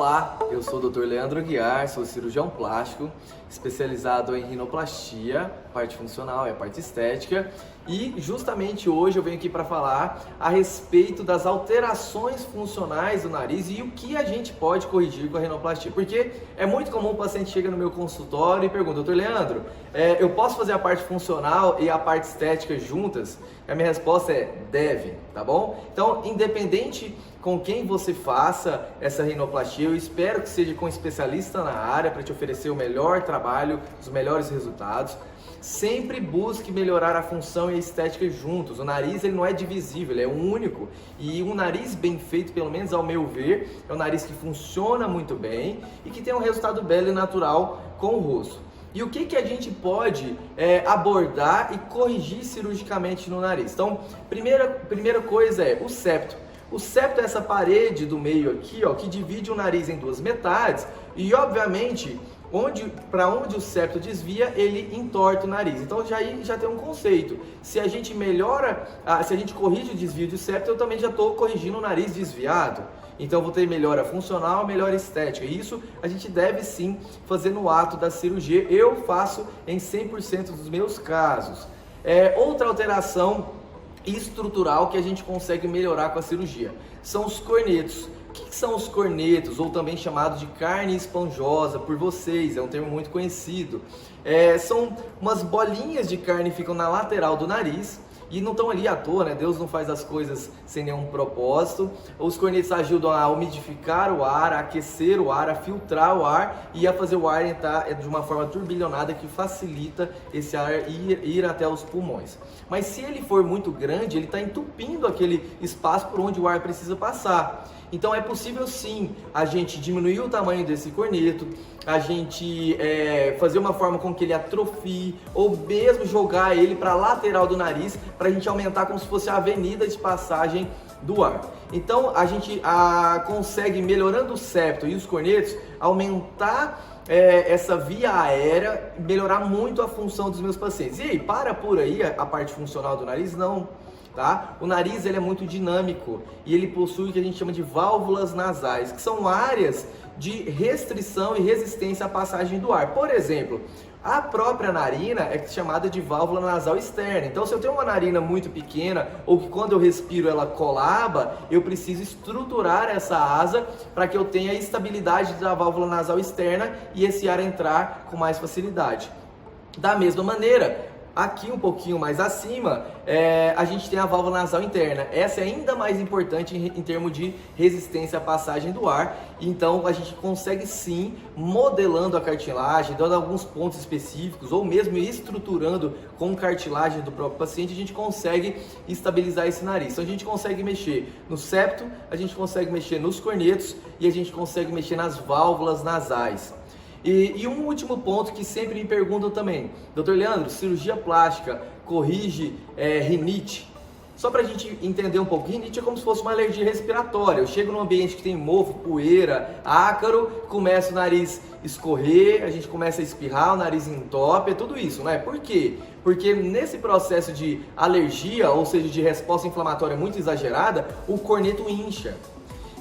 Olá, eu sou o Dr. Leandro Aguiar, sou cirurgião plástico, especializado em rinoplastia, parte funcional e a parte estética, e justamente hoje eu venho aqui para falar a respeito das alterações funcionais do nariz e o que a gente pode corrigir com a rinoplastia, porque é muito comum o paciente chega no meu consultório e pergunta: Dr. Leandro, eu posso fazer a parte funcional e a parte estética juntas? A minha resposta é: deve, tá bom? Então, independente com quem você faça essa rinoplastia, eu espero que seja com um especialista na área para te oferecer o melhor trabalho, os melhores resultados. Sempre busque melhorar a função e a estética juntos. O nariz ele não é divisível, ele é único. E um nariz bem feito, pelo menos ao meu ver, é um nariz que funciona muito bem e que tem um resultado belo e natural com o rosto. E o que a gente pode abordar e corrigir cirurgicamente no nariz? Então, primeira coisa é o septo. O septo é essa parede do meio aqui, ó, que divide o nariz em duas metades e, obviamente, para onde o septo desvia, ele entorta o nariz. Então já tem um conceito. Se a gente se a gente corrige o desvio do septo, eu também já estou corrigindo o nariz desviado. Então eu vou ter melhora funcional, melhora estética. E isso a gente deve sim fazer no ato da cirurgia. Eu faço em 100% dos meus casos. Outra alteração estrutural que a gente consegue melhorar com a cirurgia são os cornetos. O que são os cornetos, ou também chamados de carne esponjosa por vocês? É um termo muito conhecido. São umas bolinhas de carne que ficam na lateral do nariz e não estão ali à toa, né? Deus não faz as coisas sem nenhum propósito. Os cornetos ajudam a umidificar o ar, a aquecer o ar, a filtrar o ar e a fazer o ar entrar de uma forma turbilhonada que facilita esse ar ir até os pulmões. Mas se ele for muito grande, ele está entupindo aquele espaço por onde o ar precisa passar. Então é possível sim a gente diminuir o tamanho desse corneto, a gente fazer uma forma com que ele atrofie, ou mesmo jogar ele para a lateral do nariz, para a gente aumentar como se fosse a avenida de passagem do ar. Então a gente consegue, melhorando o septo e os cornetos, aumentar essa via aérea, melhorar muito a função dos meus pacientes. E aí, para por aí a parte funcional do nariz? Não. Tá? O nariz ele é muito dinâmico e ele possui o que a gente chama de válvulas nasais, que são áreas de restrição e resistência à passagem do ar. Por exemplo, a própria narina é chamada de válvula nasal externa. Então, se eu tenho uma narina muito pequena ou que quando eu respiro ela colaba, eu preciso estruturar essa asa para que eu tenha a estabilidade da válvula nasal externa e esse ar entrar com mais facilidade. Da mesma maneira, aqui um pouquinho mais acima, a gente tem a válvula nasal interna. Essa é ainda mais importante em termos de resistência à passagem do ar. Então a gente consegue sim, modelando a cartilagem, dando alguns pontos específicos, ou mesmo estruturando com cartilagem do próprio paciente, a gente consegue estabilizar esse nariz. Então a gente consegue mexer no septo, a gente consegue mexer nos cornetos e a gente consegue mexer nas válvulas nasais. E um último ponto que sempre me perguntam também: Dr. Leandro, cirurgia plástica corrige rinite? Só para a gente entender um pouco, rinite é como se fosse uma alergia respiratória. Eu chego num ambiente que tem mofo, poeira, ácaro, começa o nariz escorrer, a gente começa a espirrar, o nariz entope, é tudo isso, né? Por quê? Porque nesse processo de alergia, ou seja, de resposta inflamatória muito exagerada, o corneto incha.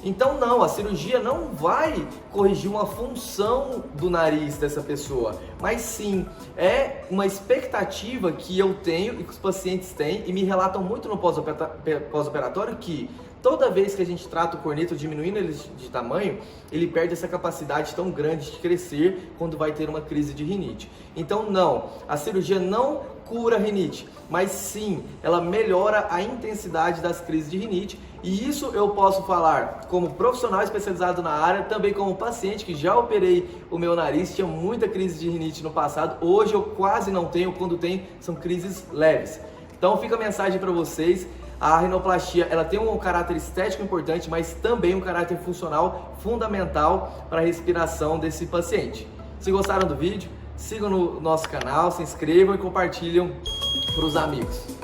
Então não, a cirurgia não vai corrigir uma função do nariz dessa pessoa, mas sim é uma expectativa que eu tenho e que os pacientes têm e me relatam muito no pós-operatório que toda vez que a gente trata o corneto diminuindo ele de tamanho, ele perde essa capacidade tão grande de crescer quando vai ter uma crise de rinite. Então não, a cirurgia não cura a rinite, mas sim, ela melhora a intensidade das crises de rinite, e isso eu posso falar como profissional especializado na área, também como paciente que já operei o meu nariz, tinha muita crise de rinite no passado, hoje eu quase não tenho, quando tem são crises leves. Então fica a mensagem para vocês: a rinoplastia ela tem um caráter estético importante, mas também um caráter funcional fundamental para a respiração desse paciente. Se gostaram do vídeo, sigam no nosso canal, se inscrevam e compartilhem para os amigos.